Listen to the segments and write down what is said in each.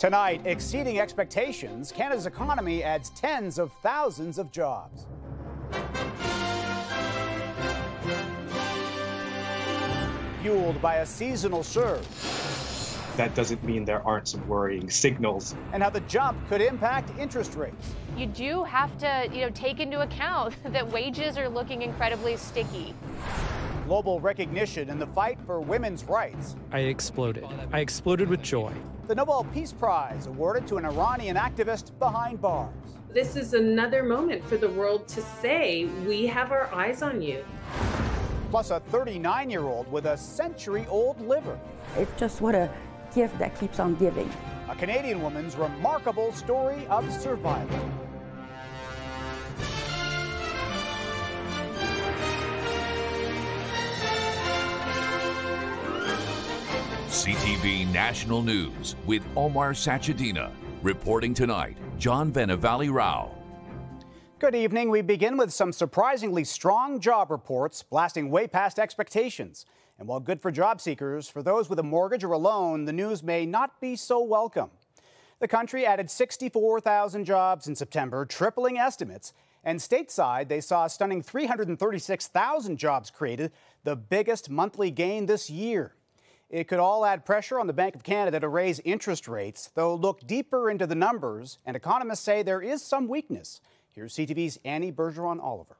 Tonight, exceeding expectations, Canada's economy adds tens of thousands of jobs. Fueled by a seasonal surge. That doesn't mean there aren't some worrying signals. And how the jump could impact interest rates. You do have to, take into account that wages are looking incredibly sticky. Global recognition in the fight for women's rights. I exploded. I exploded with joy. The Nobel Peace Prize awarded to an Iranian activist behind bars. This is another moment for the world to say, we have our eyes on you. Plus a 39-year-old with a century-old liver. It's just what a gift that keeps on giving. A Canadian woman's remarkable story of survival. CTV National News with Omar Sachedina. Reporting tonight, John Venavali Rao. Good evening. We begin with some surprisingly strong job reports blasting way past expectations. And while good for job seekers, for those with a mortgage or a loan, the news may not be so welcome. The country added 64,000 jobs in September, tripling estimates. And stateside, they saw a stunning 336,000 jobs created, the biggest monthly gain this year. It could all add pressure on the Bank of Canada to raise interest rates, though look deeper into the numbers, and economists say there is some weakness. Here's CTV's Annie Bergeron-Oliver.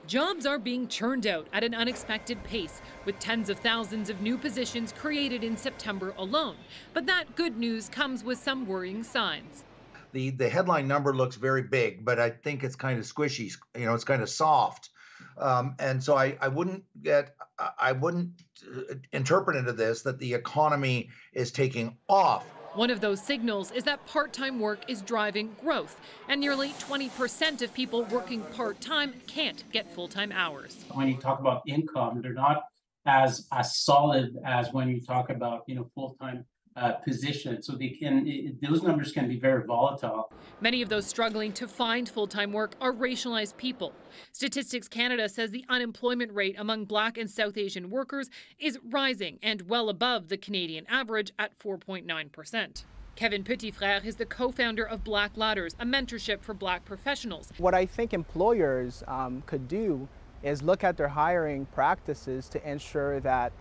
Jobs are being churned out at an unexpected pace, with tens of thousands of new positions created in September alone. But that good news comes with some worrying signs. The headline number looks very big, but I think it's kind of squishy. It's kind of soft. And so I wouldn't interpret into this that the economy is taking off. One of those signals is that part-time work is driving growth, and nearly 20% of people working part-time can't get full-time hours. When you talk about income, they're not as solid as when you talk about full-time position. So those numbers can be very volatile. Many of those struggling to find full-time work are racialized people. Statistics Canada says the unemployment rate among Black and South Asian workers is rising and well above the Canadian average at 4.9%. Kevin Petitfrère is the co-founder of Black Ladders, a mentorship for Black professionals. What I think employers could do is look at their hiring practices to ensure that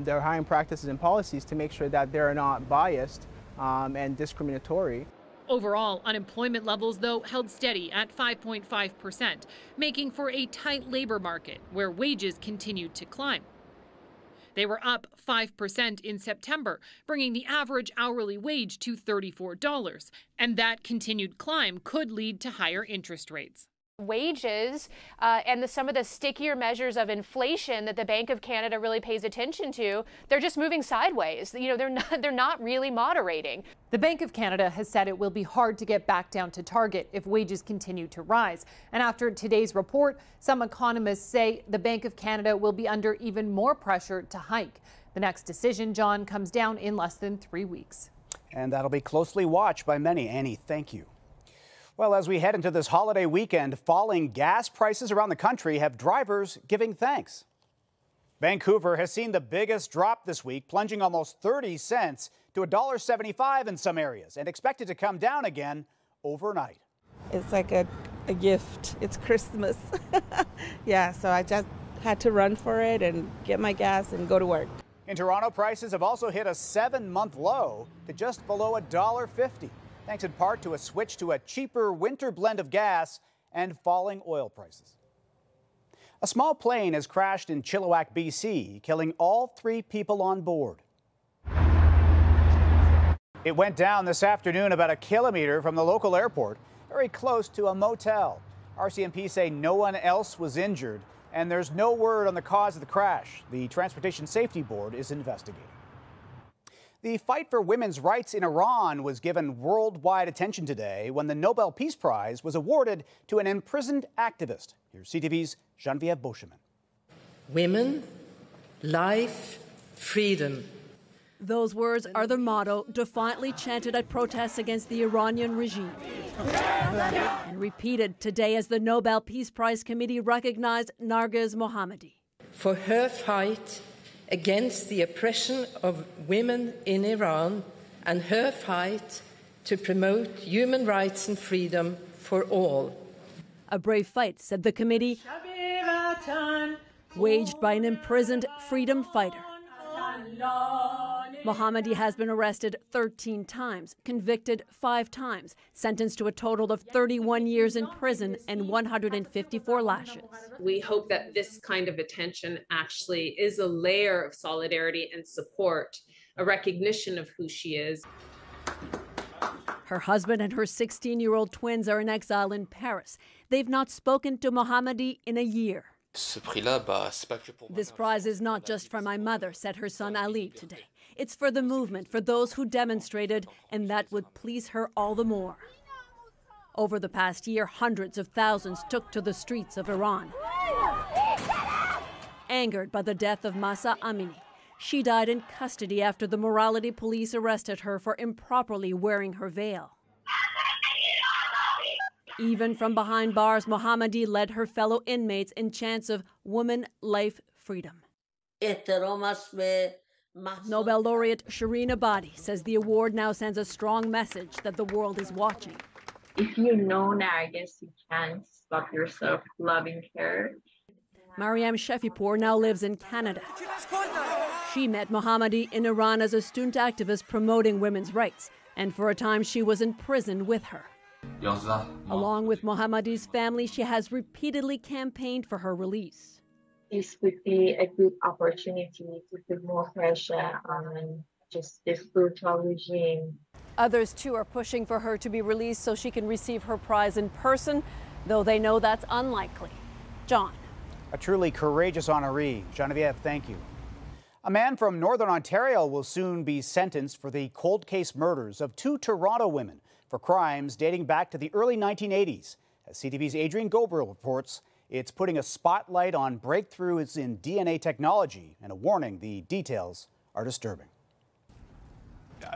their hiring practices and policies to make sure that they're not biased and discriminatory. Overall, unemployment levels, though, held steady at 5.5%, making for a tight labor market where wages continued to climb. They were up 5% in September, bringing the average hourly wage to $34. And that continued climb could lead to higher interest rates. Wages and some of the stickier measures of inflation that the Bank of Canada really pays attention to, they're just moving sideways. They're not really moderating. The Bank of Canada has said it will be hard to get back down to target if wages continue to rise. And after today's report, some economists say the Bank of Canada will be under even more pressure to hike. The next decision, John, comes down in less than 3 weeks. And that'll be closely watched by many. Annie, thank you. Well, as we head into this holiday weekend, falling gas prices around the country have drivers giving thanks. Vancouver has seen the biggest drop this week, plunging almost 30 cents to $1.75 in some areas, and expected to come down again overnight. It's like a gift. It's Christmas. Yeah, so I just had to run for it and get my gas and go to work. In Toronto, prices have also hit a 7-month low to just below $1.50. Thanks in part to a switch to a cheaper winter blend of gas and falling oil prices. A small plane has crashed in Chilliwack, BC, killing all 3 people on board. It went down this afternoon about 1 kilometer from the local airport, very close to a motel. RCMP say no one else was injured, and there's no word on the cause of the crash. The Transportation Safety Board is investigating. The fight for women's rights in Iran was given worldwide attention today when the Nobel Peace Prize was awarded to an imprisoned activist. Here's CTV's Geneviève Beauchemin. Women, life, freedom. Those words are the motto defiantly chanted at protests against the Iranian regime. And repeated today as the Nobel Peace Prize Committee recognized Narges Mohammadi. For her fight against the oppression of women in Iran and her fight to promote human rights and freedom for all. A brave fight, said the committee, waged by an imprisoned freedom fighter. Mohammadi has been arrested 13 times, convicted 5 times, sentenced to a total of 31 years in prison and 154 lashes. We hope that this kind of attention actually is a layer of solidarity and support, a recognition of who she is. Her husband and her 16-year-old twins are in exile in Paris. They've not spoken to Mohammadi in a year. This prize is not just for my mother, said her son Ali today. It's for the movement, for those who demonstrated, and that would please her all the more. Over the past year, hundreds of thousands took to the streets of Iran, angered by the death of Mahsa Amini. She died in custody after the morality police arrested her for improperly wearing her veil. Even from behind bars, Mohammadi led her fellow inmates in chants of woman, life, freedom. Nobel laureate Shireen Ebadi says the award now sends a strong message that the world is watching. If you know Nargis, you can't stop yourself loving her. Mariam Shafipour now lives in Canada. She met Mohammadi in Iran as a student activist promoting women's rights, and for a time she was in prison with her. Along with Mohammadi's family, she has repeatedly campaigned for her release. This would be a good opportunity to put more pressure on just this brutal regime. Others, too, are pushing for her to be released so she can receive her prize in person, though they know that's unlikely. John. A truly courageous honoree. Genevieve, thank you. A man from Northern Ontario will soon be sentenced for the cold case murders of 2 Toronto women for crimes dating back to the early 1980s. As CTV's Adrian Gobriel reports, it's putting a spotlight on breakthroughs in DNA technology and a warning the details are disturbing.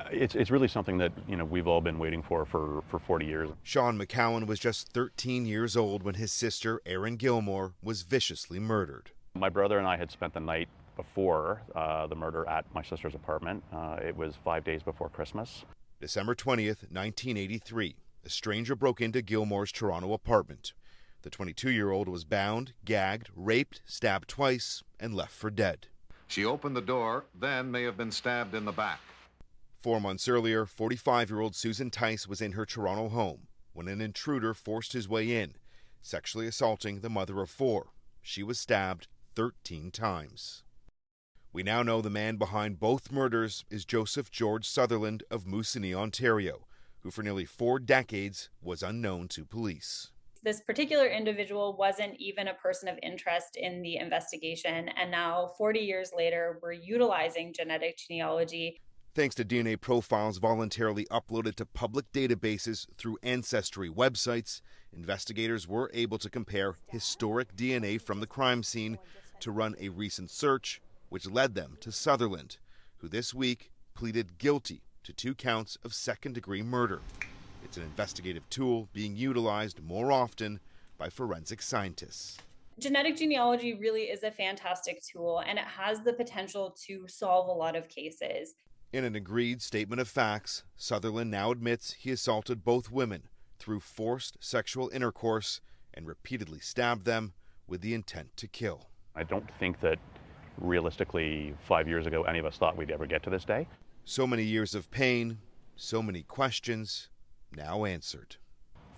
It's really something that, we've all been waiting for 40 years. Sean McCowan was just 13 years old when his sister, Erin Gilmore, was viciously murdered. My brother and I had spent the night before the murder at my sister's apartment. It was 5 days before Christmas. December 20th, 1983, a stranger broke into Gilmore's Toronto apartment. The 22-year-old was bound, gagged, raped, stabbed twice, and left for dead. She opened the door, then may have been stabbed in the back. 4 months earlier, 45-year-old Susan Tice was in her Toronto home when an intruder forced his way in, sexually assaulting the mother of 4. She was stabbed 13 times. We now know the man behind both murders is Joseph George Sutherland of Moosonee, Ontario, who for nearly 4 decades was unknown to police. This particular individual wasn't even a person of interest in the investigation, and now 40 years later, we're utilizing genetic genealogy. Thanks to DNA profiles voluntarily uploaded to public databases through ancestry websites, investigators were able to compare historic DNA from the crime scene to run a recent search, which led them to Sutherland, who this week pleaded guilty to 2 counts of second-degree murder. It's an investigative tool being utilized more often by forensic scientists. Genetic genealogy really is a fantastic tool, and it has the potential to solve a lot of cases. In an agreed statement of facts, Sutherland now admits he assaulted both women through forced sexual intercourse and repeatedly stabbed them with the intent to kill. I don't think that realistically 5 years ago any of us thought we'd ever get to this day. So many years of pain, so many questions, now answered.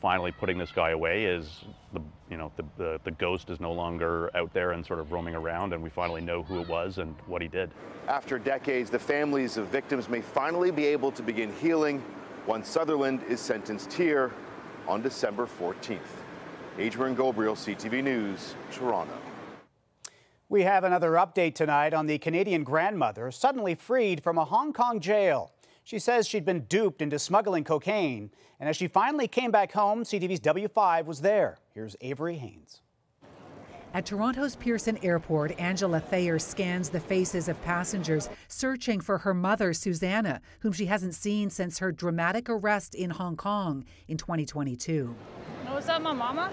Finally putting this guy away is the ghost is no longer out there and sort of roaming around, and we finally know who it was and what he did. After decades, the families of victims may finally be able to begin healing once Sutherland is sentenced here on December 14th. Adrian Gobriel, CTV News, Toronto. We have another update tonight on the Canadian grandmother suddenly freed from a Hong Kong jail. She says she'd been duped into smuggling cocaine, and as she finally came back home, CTV's W5 was there. Here's Avery Haynes. At Toronto's Pearson Airport, Angela Thayer scans the faces of passengers searching for her mother, Susanna, whom she hasn't seen since her dramatic arrest in Hong Kong in 2022. Oh, is that my mama?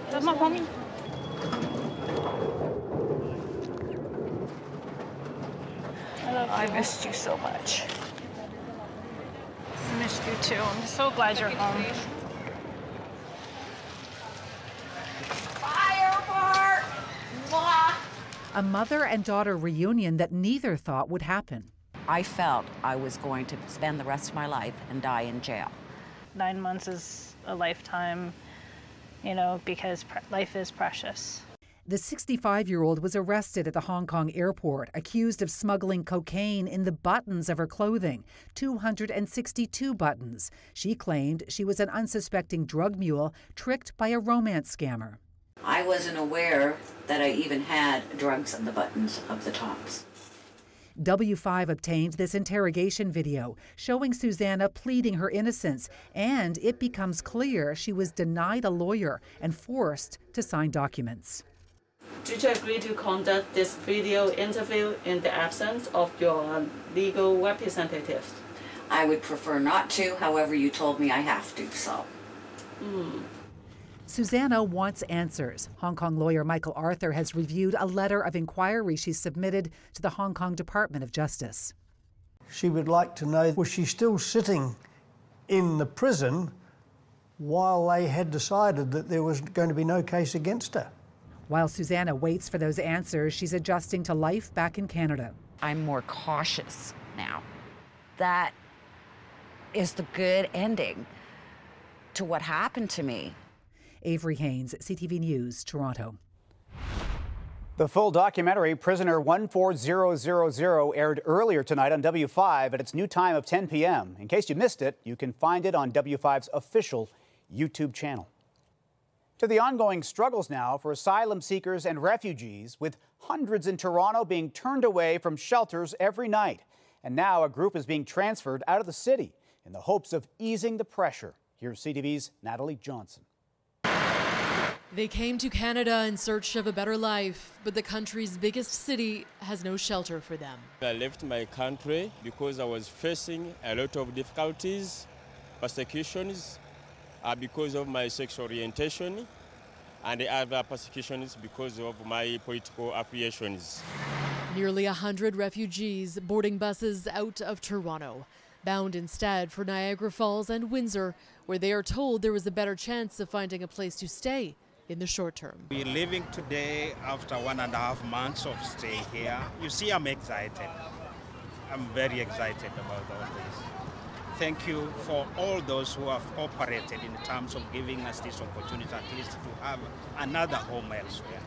Is that my mommy? I missed you so much. too. I'm so glad you're home. A mother and daughter reunion that neither thought would happen. I felt I was going to spend the rest of my life and die in jail. 9 months is a lifetime, you know, because life is precious. The 65-year-old was arrested at the Hong Kong airport, accused of smuggling cocaine in the buttons of her clothing, 262 buttons. She claimed she was an unsuspecting drug mule tricked by a romance scammer. I wasn't aware that I even had drugs on the buttons of the tops. W5 obtained this interrogation video showing Susanna pleading her innocence, and it becomes clear she was denied a lawyer and forced to sign documents. Did you agree to conduct this video interview in the absence of your legal representative? I would prefer not to, however, you told me I have to, so. Susanna wants answers. Hong Kong lawyer Michael Arthur has reviewed a letter of inquiry she submitted to the Hong Kong Department of Justice. She would like to know, was she still sitting in the prison while they had decided that there was going to be no case against her? While Susanna waits for those answers, she's adjusting to life back in Canada. I'm more cautious now. That is the good ending to what happened to me. Avery Haynes, CTV News, Toronto. The full documentary, Prisoner 14000, aired earlier tonight on W5 at its new time of 10 p.m. In case you missed it, you can find it on W5's official YouTube channel. To the ongoing struggles now for asylum seekers and refugees, with hundreds in Toronto being turned away from shelters every night. And now a group is being transferred out of the city in the hopes of easing the pressure. Here's CTV's Natalie Johnson. They came to Canada in search of a better life, but the country's biggest city has no shelter for them. I left my country because I was facing a lot of difficulties, persecutions, because of my sexual orientation, and the other persecutions because of my political affiliations. Nearly 100 refugees boarding buses out of Toronto, bound instead for Niagara Falls and Windsor, where they are told there is a better chance of finding a place to stay in the short term. We're leaving today after 1.5 months of stay here. You see, I'm excited. I'm very excited about all this. Thank you for all those who have cooperated in terms of giving us this opportunity at least to have another home elsewhere.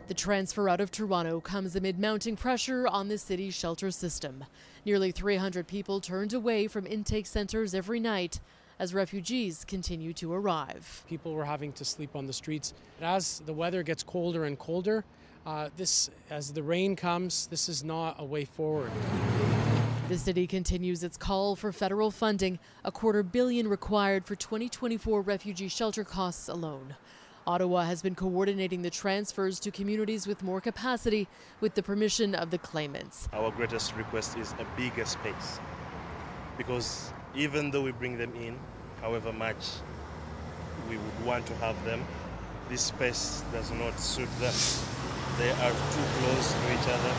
The transfer out of Toronto comes amid mounting pressure on the city's shelter system. Nearly 300 people turned away from intake centers every night as refugees continue to arrive. People were having to sleep on the streets. As the weather gets colder and colder, as the rain comes, this is not a way forward. The city continues its call for federal funding, $250 million required for 2024 refugee shelter costs alone. Ottawa has been coordinating the transfers to communities with more capacity with the permission of the claimants. Our greatest request is a bigger space, because even though we bring them in, however much we would want to have them, this space does not suit them. They are too close to each other.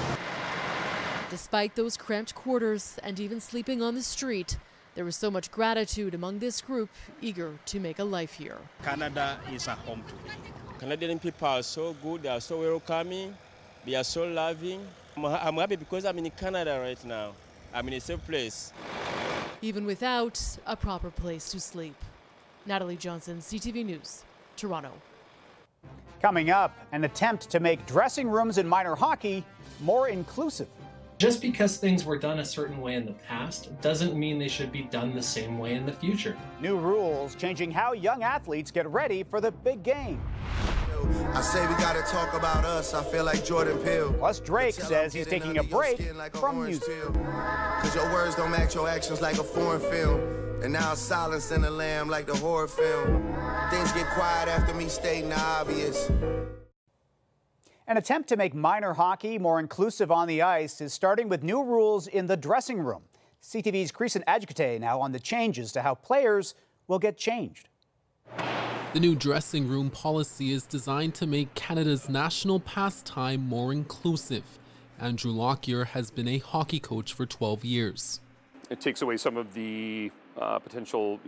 Despite those cramped quarters and even sleeping on the street, there is so much gratitude among this group eager to make a life here. Canada is a home to me. Canadian people are so good, they are so welcoming, they are so loving. I'm happy because I'm in Canada right now. I'm in a safe place. Even without a proper place to sleep. Natalie Johnson, CTV News, Toronto. Coming up, an attempt to make dressing rooms in minor hockey more inclusive. Just because things were done a certain way in the past doesn't mean they should be done the same way in the future. New rules changing how young athletes get ready for the big game. I say we gotta talk about us. I feel like Jordan Peele. Plus, Drake says he's taking a break from music. Cause your words don't match your actions like a foreign film. And now silence in the lamb like the horror film. Things get quiet after me stating the obvious. An attempt to make minor hockey more inclusive on the ice is starting with new rules in the dressing room. CTV's Creason Adjukate now on the changes to how players will get changed. The new dressing room policy is designed to make Canada's national pastime more inclusive. Andrew Lockyer has been a hockey coach for 12 years. It takes away some of the potential,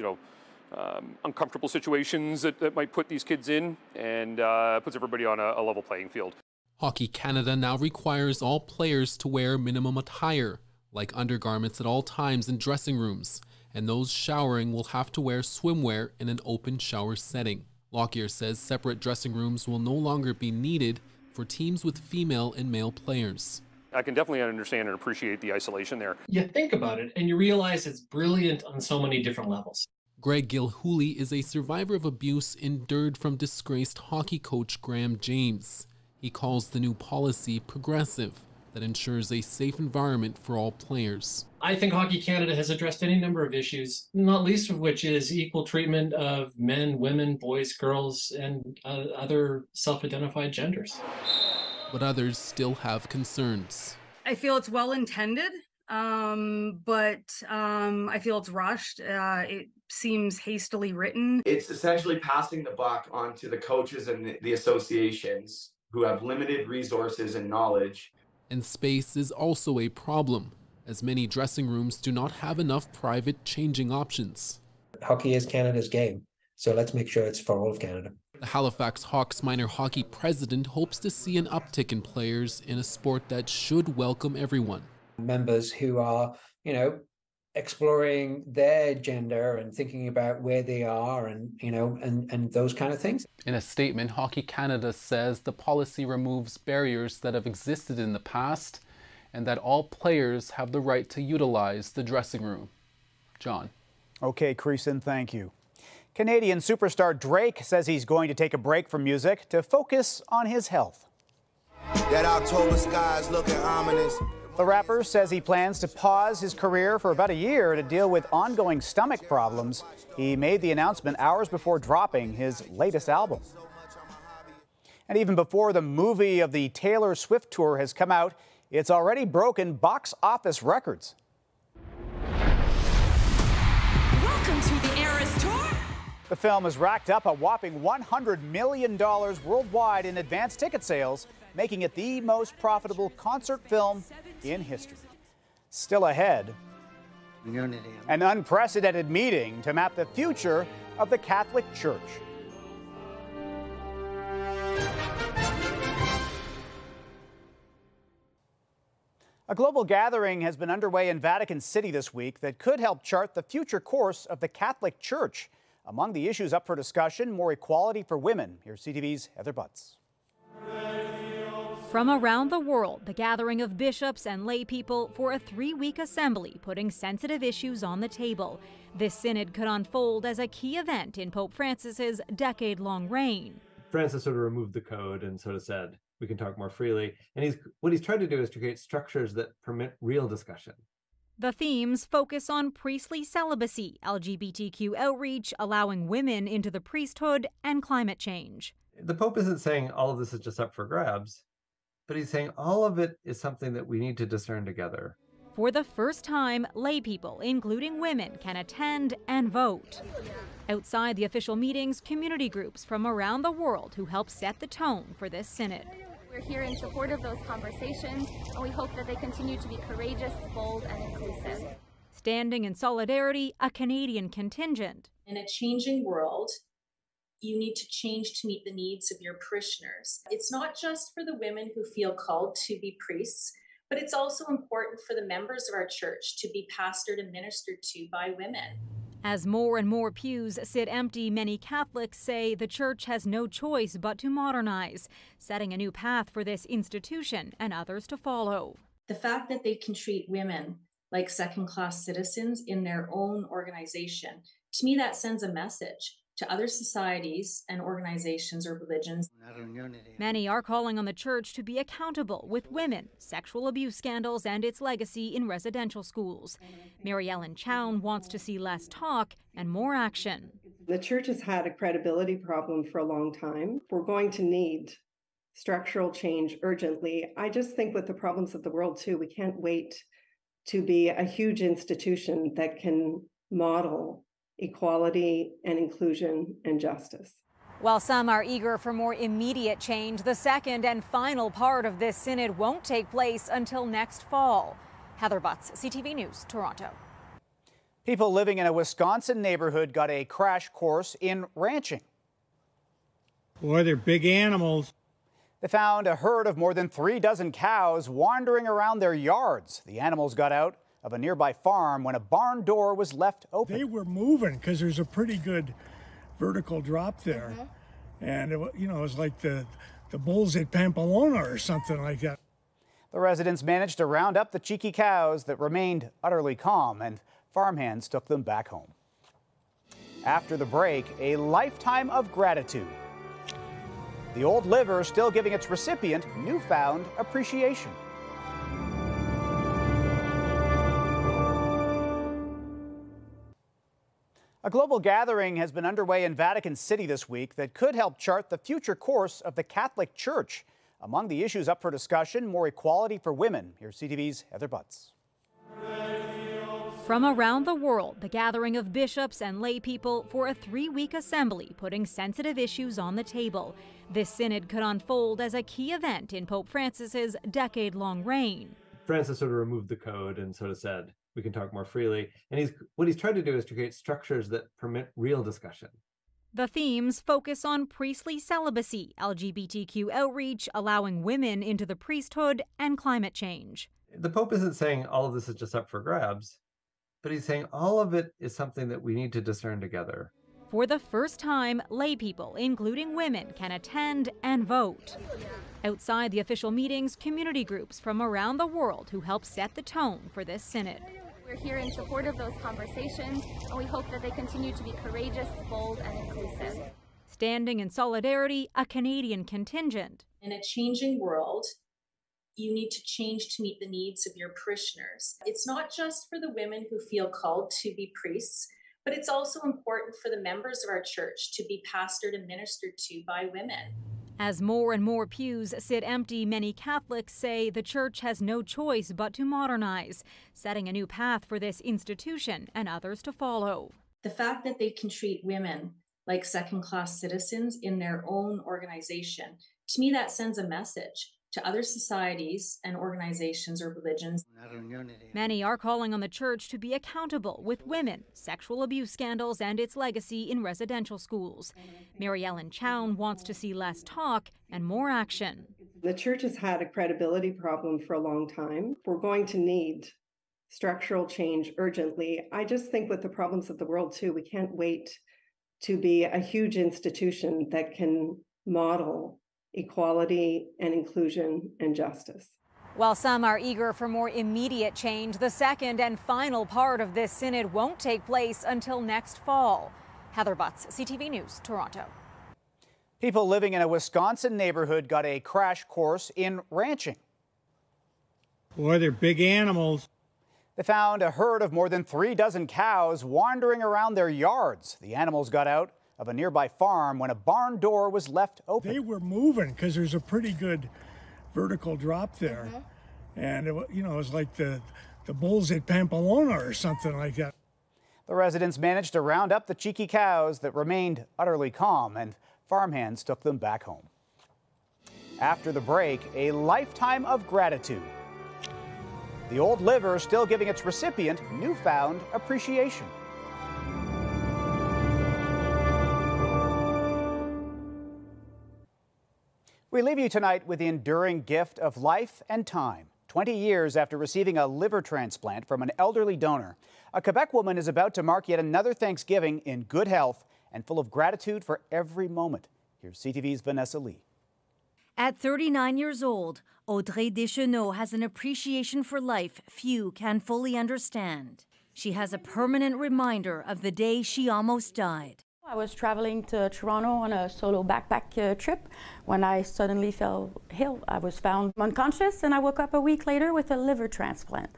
uncomfortable situations that might put these kids in, and puts everybody on a level playing field. Hockey Canada now requires all players to wear minimum attire, like undergarments at all times in dressing rooms, and those showering will have to wear swimwear in an open shower setting. Lockyer says separate dressing rooms will no longer be needed for teams with female and male players. I can definitely understand and appreciate the isolation there. You think about it and you realize it's brilliant on so many different levels. Greg Gilhooly is a survivor of abuse endured from disgraced hockey coach Graham James. He calls the new policy progressive, that ensures a safe environment for all players. I think Hockey Canada has addressed any number of issues, not least of which is equal treatment of men, women, boys, girls, and other self-identified genders. But others still have concerns. I feel it's well intended, but I feel it's rushed. It seems hastily written. It's essentially passing the buck on to the coaches and the associations who have limited resources and knowledge. And space is also a problem, as many dressing rooms do not have enough private changing options. Hockey is Canada's game, so let's make sure it's for all of Canada. The Halifax Hawks minor hockey president hopes to see an uptick in players in a sport that should welcome everyone. Members who are, exploring their gender and thinking about where they are and, and those kind of things. In a statement, Hockey Canada says the policy removes barriers that have existed in the past and that all players have the right to utilize the dressing room. John. Okay, Creason, thank you. Canadian superstar Drake says he's going to take a break from music to focus on his health. That October sky is looking ominous. The rapper says he plans to pause his career for about a year to deal with ongoing stomach problems. He made the announcement hours before dropping his latest album. And even before the movie of the Taylor Swift tour has come out, it's already broken box office records. Welcome to the Eras Tour. The film has racked up a whopping $100 million worldwide in advance ticket sales, making it the most profitable concert film in history. Still ahead, an unprecedented meeting to map the future of the Catholic Church. A global gathering has been underway in Vatican City this week that could help chart the future course of the Catholic Church. Among the issues up for discussion, more equality for women. Here's CTV's Heather Butts. From around the world, the gathering of bishops and lay people for a 3-week assembly putting sensitive issues on the table. This synod could unfold as a key event in Pope Francis's decade-long reign. Francis sort of removed the code and sort of said, we can talk more freely. And what he's trying to do is to create structures that permit real discussion. The themes focus on priestly celibacy, LGBTQ outreach, allowing women into the priesthood, and climate change. The Pope isn't saying all of this is just up for grabs, but he's saying all of it is something that we need to discern together. For the first time, lay people, including women, can attend and vote. Outside the official meetings, community groups from around the world who help set the tone for this synod. We're here in support of those conversations, and we hope that they continue to be courageous, bold, and inclusive. Standing in solidarity, a Canadian contingent. In a changing world, you need to change to meet the needs of your parishioners. It's not just for the women who feel called to be priests, but it's also important for the members of our church to be pastored and ministered to by women. As more and more pews sit empty, many Catholics say the church has no choice but to modernize, setting a new path for this institution and others to follow. The fact that they can treat women like second-class citizens in their own organization, to me that sends a message to other societies and organizations or religions. Many are calling on the church to be accountable with women, sexual abuse scandals, and its legacy in residential schools. Mary Ellen Chown wants to see less talk and more action. The church has had a credibility problem for a long time. We're going to need structural change urgently. I just think with the problems of the world too, we can't wait to be a huge institution that can model equality and inclusion and justice. While some are eager for more immediate change, the second and final part of this synod won't take place until next fall. Heather Butts, CTV News, Toronto. People living in a Wisconsin neighborhood got a crash course in ranching. Boy, they're big animals. They found a herd of more than 3 dozen cows wandering around their yards. The animals got out of a nearby farm when a barn door was left open. They were moving because there's a pretty good vertical drop there. And, it was like the bulls at Pamplona or something like that. The residents managed to round up the cheeky cows that remained utterly calm, and farmhands took them back home. After the break, a lifetime of gratitude. The old liver still giving its recipient newfound appreciation. A global gathering has been underway in Vatican City this week that could help chart the future course of the Catholic Church. Among the issues up for discussion, more equality for women. Here's CTV's Heather Butts. From around the world, the gathering of bishops and lay people for a 3-week assembly putting sensitive issues on the table. This synod could unfold as a key event in Pope Francis's decade-long reign. Francis sort of removed the code and sort of said, we can talk more freely. And what he's tried to do is to create structures that permit real discussion. The themes focus on priestly celibacy, LGBTQ outreach, allowing women into the priesthood, and climate change. The Pope isn't saying all of this is just up for grabs, but he's saying all of it is something that we need to discern together. For the first time, lay people, including women, can attend and vote. Outside the official meetings, community groups from around the world who help set the tone for this synod. We're here in support of those conversations, and we hope that they continue to be courageous, bold, and inclusive. Standing in solidarity, a Canadian contingent. In a changing world, you need to change to meet the needs of your parishioners. It's not just for the women who feel called to be priests, but it's also important for the members of our church to be pastored and ministered to by women. As more and more pews sit empty, many Catholics say the church has no choice but to modernize, setting a new path for this institution and others to follow. The fact that they can treat women like second-class citizens in their own organization, to me that sends a message to other societies and organizations or religions. Many are calling on the church to be accountable with women, sexual abuse scandals, and its legacy in residential schools. Mary Ellen Chown wants to see less talk and more action. The church has had a credibility problem for a long time. We're going to need structural change urgently. I just think with the problems of the world too, we can't wait to be a huge institution that can model equality and inclusion and justice. While some are eager for more immediate change, the second and final part of this synod won't take place until next fall. Heather Butts, CTV News, Toronto. People living in a Wisconsin neighborhood got a crash course in ranching. Boy, they're big animals. They found a herd of more than 3 dozen cows wandering around their yards. The animals got out of a nearby farm when a barn door was left open. They were moving because there's a pretty good vertical drop there. And, it was like the bulls at Pamplona or something like that. The residents managed to round up the cheeky cows that remained utterly calm, and farmhands took them back home. After the break, a lifetime of gratitude. The old liver still giving its recipient newfound appreciation. We leave you tonight with the enduring gift of life and time. 20 years after receiving a liver transplant from an elderly donor, a Quebec woman is about to mark yet another Thanksgiving in good health and full of gratitude for every moment. Here's CTV's Vanessa Lee. At 39 years old, Audrey Deschenaux has an appreciation for life few can fully understand. She has a permanent reminder of the day she almost died. I was traveling to Toronto on a solo backpack trip when I suddenly fell ill. I was found unconscious and I woke up a week later with a liver transplant.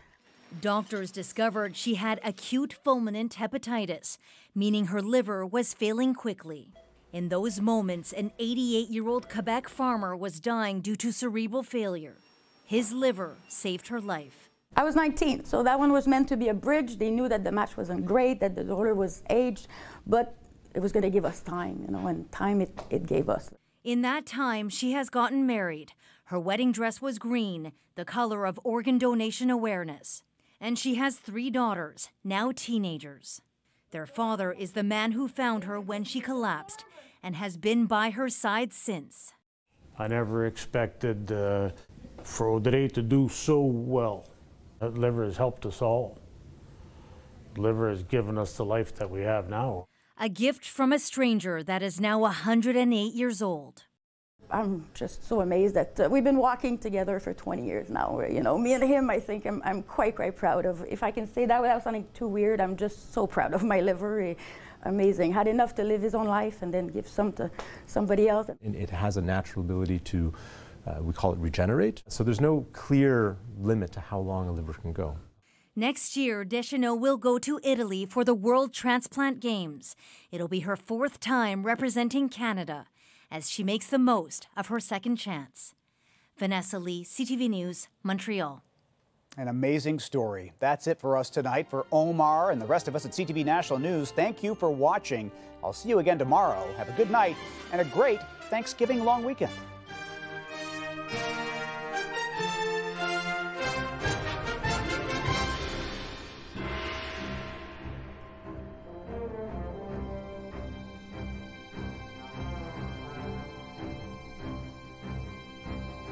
Doctors discovered she had acute fulminant hepatitis, meaning her liver was failing quickly. In those moments, an 88-year-old Quebec farmer was dying due to cerebral failure. His liver saved her life. I was 19, so that one was meant to be a bridge. They knew that the match wasn't great, that the daughter was aged, but it was going to give us time, and time it gave us. In that time, she has gotten married. Her wedding dress was green, the color of organ donation awareness. And she has 3 daughters, now teenagers. Their father is the man who found her when she collapsed and has been by her side since. I never expected for Audrey to do so well. That liver has helped us all. The liver has given us the life that we have now. A gift from a stranger that is now 108 years old. I'm just so amazed that we've been walking together for 20 years now. You know, me and him, I think I'm quite proud of. If I can say that without sounding too weird, I'm just so proud of my liver. Amazing. Had enough to live his own life and then give some to somebody else. And it has a natural ability to, we call it regenerate. So there's no clear limit to how long a liver can go. Next year, Deschanel will go to Italy for the World Transplant Games. It'll be her 4th time representing Canada as she makes the most of her second chance. Vanessa Lee, CTV News, Montreal. An amazing story. That's it for us tonight. For Omar and the rest of us at CTV National News, thank you for watching. I'll see you again tomorrow. Have a good night and a great Thanksgiving long weekend.